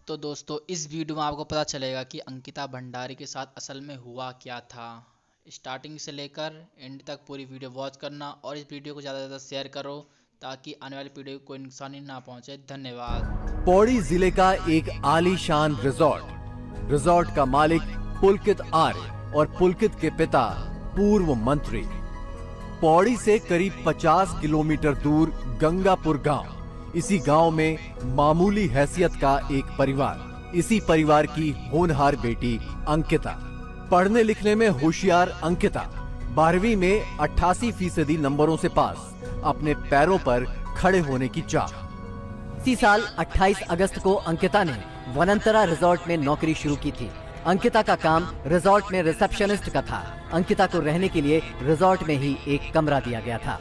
तो दोस्तों इस वीडियो में आपको पता चलेगा कि अंकिता भंडारी के साथ असल में हुआ क्या था। स्टार्टिंग से लेकर एंड तक पूरी वीडियो वॉच करना और इस वीडियो को ज़्यादा से ज़्यादा शेयर करो ताकि आने वाली पीढ़ी को कोई नुकसान ना पहुंचे। धन्यवाद। पौड़ी जिले का एक आलीशान रिजॉर्ट का मालिक पुलकित आर्य और पुलकित के पिता पूर्व मंत्री। पौड़ी से करीब 50 किलोमीटर दूर गंगापुर गांव। इसी गांव में मामूली हैसियत का एक परिवार। इसी परिवार की होनहार बेटी अंकिता। पढ़ने लिखने में होशियार अंकिता 12वीं में 88% नंबरों से पास। अपने पैरों पर खड़े होने की चाह। इसी साल 28 अगस्त को अंकिता ने वनंतरा रिजॉर्ट में नौकरी शुरू की थी। अंकिता का काम रिजॉर्ट में रिसेप्शनिस्ट का था। अंकिता को रहने के लिए रिजॉर्ट में ही एक कमरा दिया गया था,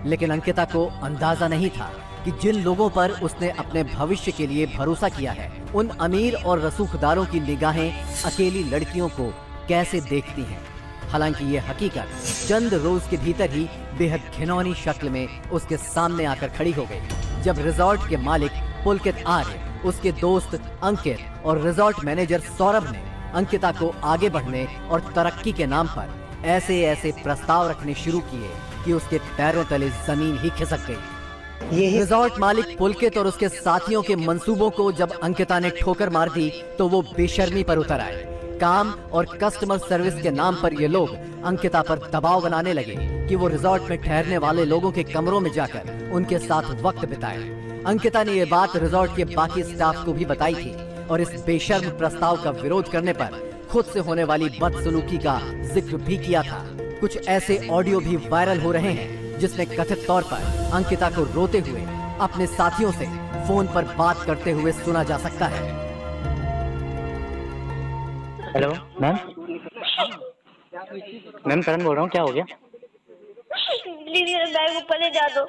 लेकिन अंकिता को अंदाजा नहीं था कि जिन लोगों पर उसने अपने भविष्य के लिए भरोसा किया है, उन अमीर और रसूखदारों की निगाहें अकेली लड़कियों को कैसे देखती हैं। हालांकि ये हकीकत चंद रोज के भीतर ही बेहद घिनौनी शक्ल में उसके सामने आकर खड़ी हो गई, जब रिजॉर्ट के मालिक पुलकित आर्य, उसके दोस्त अंकित और रिजॉर्ट मैनेजर सौरभ ने अंकिता को आगे बढ़ने और तरक्की के नाम पर ऐसे प्रस्ताव रखने शुरू किए कि उसके पैरों तले जमीन ही खिसक गई। रिजॉर्ट मालिक पुलकित और उसके साथियों के मंसूबों को जब अंकिता ने ठोकर मार दी तो वो बेशर्मी पर उतर आए। काम और कस्टमर सर्विस के नाम पर ये लोग अंकिता पर दबाव बनाने लगे कि वो रिजॉर्ट में ठहरने वाले लोगों के कमरों में जाकर उनके साथ वक्त बिताए। अंकिता ने ये बात रिजॉर्ट के बाकी स्टाफ को भी बताई थी और इस बेशर्म प्रस्ताव का विरोध करने पर खुद से होने वाली बदसलूकी का जिक्र भी किया था। कुछ ऐसे ऑडियो भी वायरल हो रहे हैं जिसमें कथित तौर पर अंकिता को रोते हुए अपने साथियों से फोन पर बात करते हुए सुना जा सकता है। हेलो मैम, करण बोल रहा हूँ, क्या हो गया? दीदी बैग ऊपर ले जा दो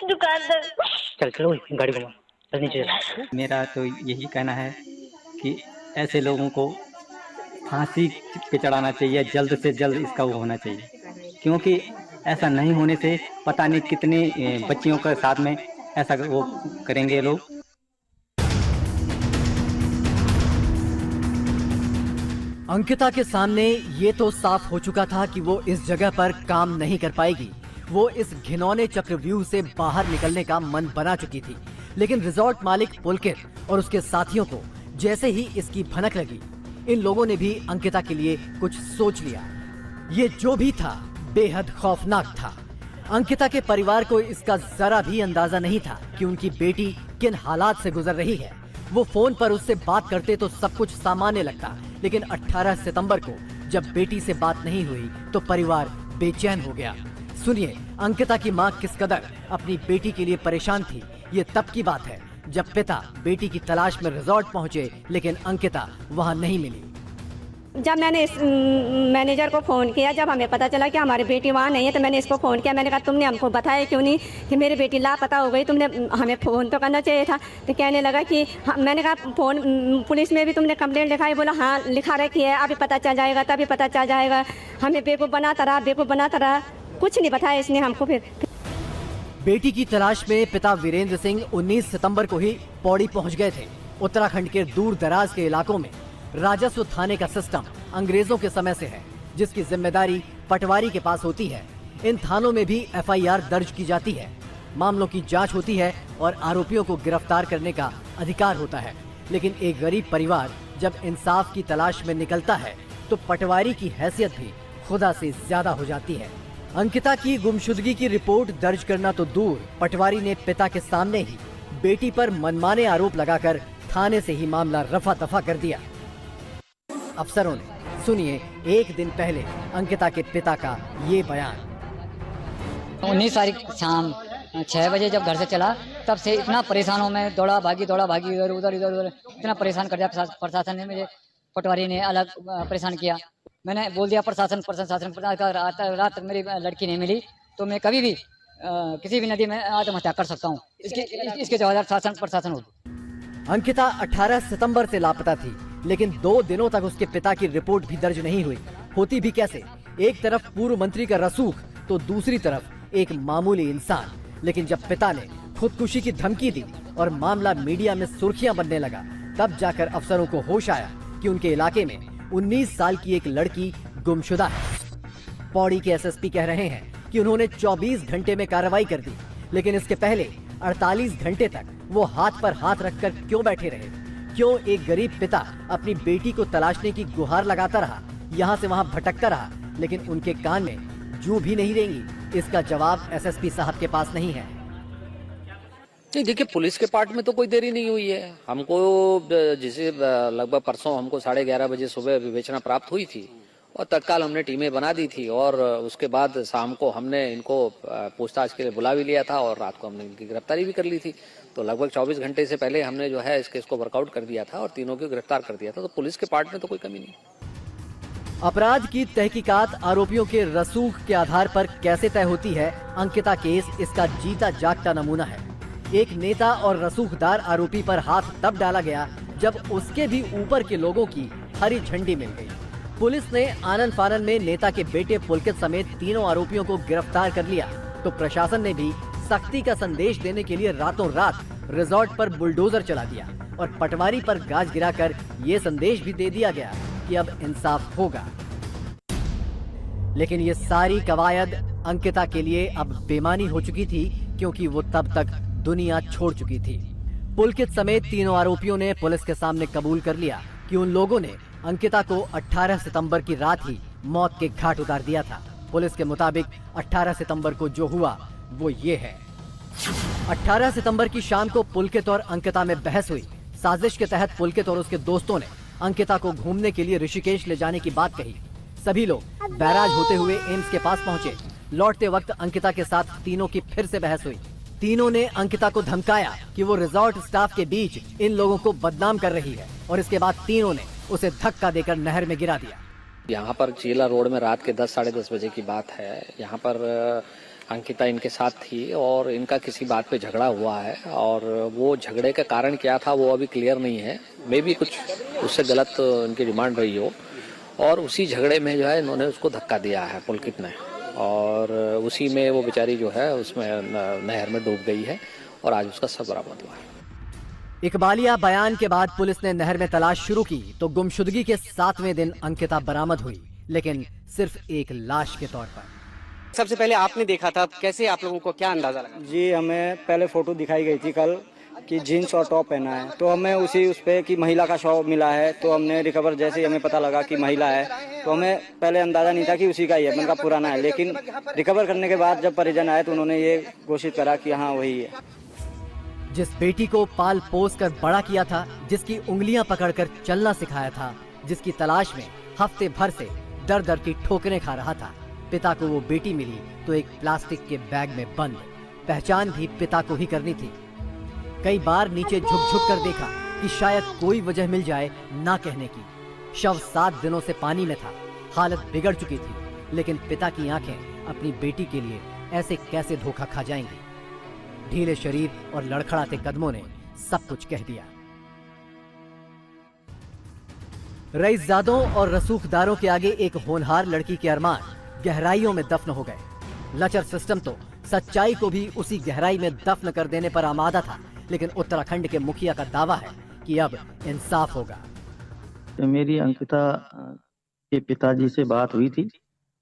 दुकानदार। चलो गाड़ी घुमा, चल नीचे चल। मेरा तो यही कहना है कि ऐसे लोगों को फांसी पे चढ़ाना चाहिए, जल्द से जल्द इसका वो होना चाहिए, क्योंकि ऐसा नहीं होने से पता नहीं कितने बच्चियों के साथ में ऐसा वो करेंगे लोग। अंकिता के सामने ये तो साफ हो चुका था कि वो इस जगह पर काम नहीं कर पाएगी। वो इस घिनौने चक्रव्यूह से बाहर निकलने का मन बना चुकी थी, लेकिन रिजॉर्ट मालिक पुलकित और उसके साथियों को जैसे ही इसकी भनक लगी, इन लोगों ने भी अंकिता के लिए कुछ सोच लिया। ये जो भी था बेहद खौफनाक था। अंकिता के परिवार को इसका जरा भी अंदाजा नहीं था कि उनकी बेटी किन हालात से गुजर रही है। वो फोन पर उससे बात करते तो सब कुछ सामान्य लगता, लेकिन 18 सितंबर को जब बेटी से बात नहीं हुई तो परिवार बेचैन हो गया। सुनिए अंकिता की मां किस कदर अपनी बेटी के लिए परेशान थी। ये तब की बात है जब पिता बेटी की तलाश में रिजॉर्ट पहुंचे, लेकिन अंकिता वहां नहीं मिली। जब मैंने इस मैनेजर को फ़ोन किया, जब हमें पता चला कि हमारी बेटी वहाँ नहीं है, तो मैंने इसको फ़ोन किया। मैंने कहा तुमने हमको बताया क्यों नहीं कि मेरी बेटी लापता हो गई, तुमने हमें फ़ोन तो करना चाहिए था। तो कहने लगा कि मैंने कहा फ़ोन पुलिस में भी तुमने कंप्लेंट लिखाई? बोला हाँ लिखा रखी है, अभी पता चल जाएगा, तभी पता चल जाएगा। हमें बेवकूफ़ बनाता रहा, कुछ नहीं बताया इसने हमको। फिर बेटी की तलाश में पिता वीरेंद्र सिंह 19 सितंबर को ही पौड़ी पहुंच गए थे। उत्तराखंड के दूर दराज के इलाकों में राजस्व थाने का सिस्टम अंग्रेजों के समय से है, जिसकी जिम्मेदारी पटवारी के पास होती है। इन थानों में भी FIR दर्ज की जाती है, मामलों की जांच होती है और आरोपियों को गिरफ्तार करने का अधिकार होता है। लेकिन एक गरीब परिवार जब इंसाफ की तलाश में निकलता है तो पटवारी की हैसियत भी खुदा से ज्यादा हो जाती है। अंकिता की गुमशुदगी की रिपोर्ट दर्ज करना तो दूर, पटवारी ने पिता के सामने ही बेटी पर मनमाने आरोप लगाकर थाने से ही मामला रफा दफा कर दिया। अफसरों ने सुनिए एक दिन पहले अंकिता के पिता का ये बयान। 19 तारीख शाम 6 बजे जब घर से चला, तब से इतना परेशान हूँ मैं, दौड़ा भागी इधर उधर इतना परेशान कर दिया प्रशासन ने मुझे। पटवारी ने अलग परेशान किया। मैंने बोल दिया प्रशासन रात मेरी लड़की नहीं मिली तो मैं कभी भी किसी भी नदी में आत्महत्या कर सकता हूँ। इसके जवाब प्रशासन हो। अंकिता 18 सितंबर से लापता थी, लेकिन 2 दिनों तक उसके पिता की रिपोर्ट भी दर्ज नहीं हुई। होती भी कैसे? एक तरफ पूर्व मंत्री का रसूख तो दूसरी तरफ एक मामूली इंसान। लेकिन जब पिता ने खुदकुशी की धमकी दी और मामला मीडिया में सुर्खियां बनने लगा तब जाकर अफसरों को होश आया कि उनके इलाके में 19 साल की एक लड़की गुमशुदा है। पौड़ी के एसएसपी कह रहे हैं कि उन्होंने 24 घंटे में कार्रवाई कर दी, लेकिन इसके पहले 48 घंटे तक वो हाथ पर हाथ रखकर क्यों बैठे रहे? क्यों एक गरीब पिता अपनी बेटी को तलाशने की गुहार लगाता रहा, यहाँ से वहाँ भटकता रहा, लेकिन उनके कान में जूं भी नहीं रेंगी? इसका जवाब एसएसपी साहब के पास नहीं है। नहीं, देखिए, पुलिस के पार्ट में तो कोई देरी नहीं हुई है। हमको जिसे लगभग परसों हमको 11:30 बजे सुबह विवेचना प्राप्त हुई थी और तत्काल हमने टीमें बना दी थी और उसके बाद शाम को हमने इनको पूछताछ के लिए बुला भी लिया था और रात को हमने इनकी गिरफ्तारी भी कर ली थी। तो लगभग 24 घंटे से पहले हमने जो है इस केस को वर्कआउट कर दिया था और तीनों को गिरफ्तार कर दिया था। तो पुलिस के पार्ट में तो कोई कमी नहीं। अपराध की तहकीकात आरोपियों के रसूख के आधार पर कैसे तय होती है? अंकिता केस इसका जीता जागता नमूना है। एक नेता और रसूखदार आरोपी पर हाथ तब डाला गया जब उसके भी ऊपर के लोगों की हरी झंडी मिल गई। पुलिस ने आनन फानन में नेता के बेटे पुलकित समेत तीनों आरोपियों को गिरफ्तार कर लिया, तो प्रशासन ने भी सख्ती का संदेश देने के लिए रातों रात रिजॉर्ट पर बुलडोजर चला दिया और पटवारी पर गाज गिराकर ये संदेश भी दे दिया गया कि अब इंसाफ होगा। लेकिन ये सारी कवायद अंकिता के लिए अब बेमानी हो चुकी थी, क्योंकि वो तब तक दुनिया छोड़ चुकी थी। पुलकित समेत तीनों आरोपियों ने पुलिस के सामने कबूल कर लिया कि उन लोगों ने अंकिता को 18 सितंबर की रात ही मौत के घाट उतार दिया था। पुलिस के मुताबिक 18 सितंबर को जो हुआ वो ये है। 18 सितंबर की शाम को पुलकित और अंकिता में बहस हुई। साजिश के तहत पुलकित और उसके दोस्तों ने अंकिता को घूमने के लिए ऋषिकेश ले जाने की बात कही। सभी लोग बैराज होते हुए एम्स के पास पहुंचे। लौटते वक्त अंकिता के साथ तीनों की फिर से बहस हुई। तीनों ने अंकिता को धमकाया कि वो रिजॉर्ट स्टाफ के बीच इन लोगों को बदनाम कर रही है और इसके बाद तीनों ने उसे धक्का देकर नहर में गिरा दिया। यहाँ पर चीला रोड में रात के 10 साढ़े 10 बजे की बात है। यहाँ पर अंकिता इनके साथ थी और इनका किसी बात पे झगड़ा हुआ है और वो झगड़े का कारण क्या था वो अभी क्लियर नहीं है। मे बी कुछ उससे गलत इनकी डिमांड रही हो और उसी झगड़े में जो है इन्होंने उसको धक्का दिया है पुलकित ने और उसी में वो बेचारी जो है उसमें नहर में डूब गई है और आज उसका शव बरामद हुआ है। इकबालिया बयान के बाद पुलिस ने नहर में तलाश शुरू की तो गुमशुदगी के 7वें दिन अंकिता बरामद हुई, लेकिन सिर्फ एक लाश के तौर पर। सबसे पहले आपने देखा था, कैसे आप लोगों को क्या अंदाजा लगा? जी, हमें पहले फोटो दिखाई गई थी कल कि जीन्स और टॉप पहना है, तो हमें उस पे कि महिला का शव मिला है, तो हमने रिकवर जैसे ही हमें पता लगा कि महिला है तो हमें पहले अंदाजा नहीं था कि उसी का ही है, उनका पुराना है। लेकिन रिकवर करने के बाद जब परिजन आए तो उन्होंने ये घोषित करा कि हाँ वही है। जिस बेटी को पाल पोस कर बड़ा किया था, जिसकी उंगलियां पकड़कर चलना सिखाया था, जिसकी तलाश में हफ्ते भर से दर दर की ठोकरें खा रहा था, पिता को वो बेटी मिली तो एक प्लास्टिक के बैग में बंद। पहचान भी पिता को ही करनी थी। कई बार नीचे झुक झुक कर देखा कि शायद कोई वजह मिल जाए ना कहने की। शव 7 दिनों से पानी में था, हालत बिगड़ चुकी थी, लेकिन पिता की आंखें अपनी बेटी के लिए ऐसे कैसे धोखा खा जाएंगी? ढीले शरीर और लड़खड़ाते कदमों ने सब कुछ कह दिया। रईसजादों और रसूखदारों के आगे एक होनहार लड़की के अरमान गहराइयों में दफन हो गए। लचर सिस्टम तो सच्चाई को भी उसी गहराई में दफन कर देने पर आमादा था, लेकिन उत्तराखंड के मुखिया का दावा है कि अब इंसाफ होगा। तो मेरी अंकिता के पिताजी से बात हुई थी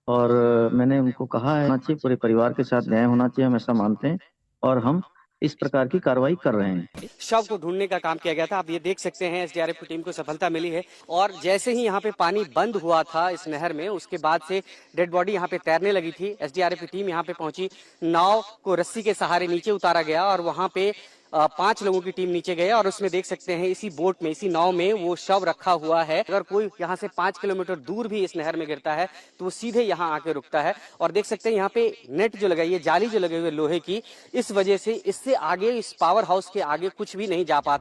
और मैंने उनको कहा है पूरे परिवार के साथ न्याय होना चाहिए, हम ऐसा मानते हैं और हम इस प्रकार की कार्रवाई कर रहे हैं। शव को ढूंढने का काम किया गया था। आप ये देख सकते हैं एसडीआरएफ की टीम को सफलता मिली है और जैसे ही यहाँ पे पानी बंद हुआ था इस नहर में, उसके बाद से डेड बॉडी यहाँ पे तैरने लगी थी। एसडीआरएफ की टीम यहाँ पे पहुंची, नाव को रस्सी के सहारे नीचे उतारा गया और वहाँ पे 5 लोगों की टीम नीचे गए और उसमें देख सकते हैं इसी बोट में, इसी नाव में वो शव रखा हुआ है। अगर कोई यहाँ से 5 किलोमीटर दूर भी इस नहर में गिरता है तो वो सीधे यहाँ आके रुकता है। और देख सकते हैं यहाँ पे नेट जो लगाई है, जाली जो लगे हुए लोहे की, इस वजह से इससे आगे, इस पावर हाउस के आगे कुछ भी नहीं जा पाता।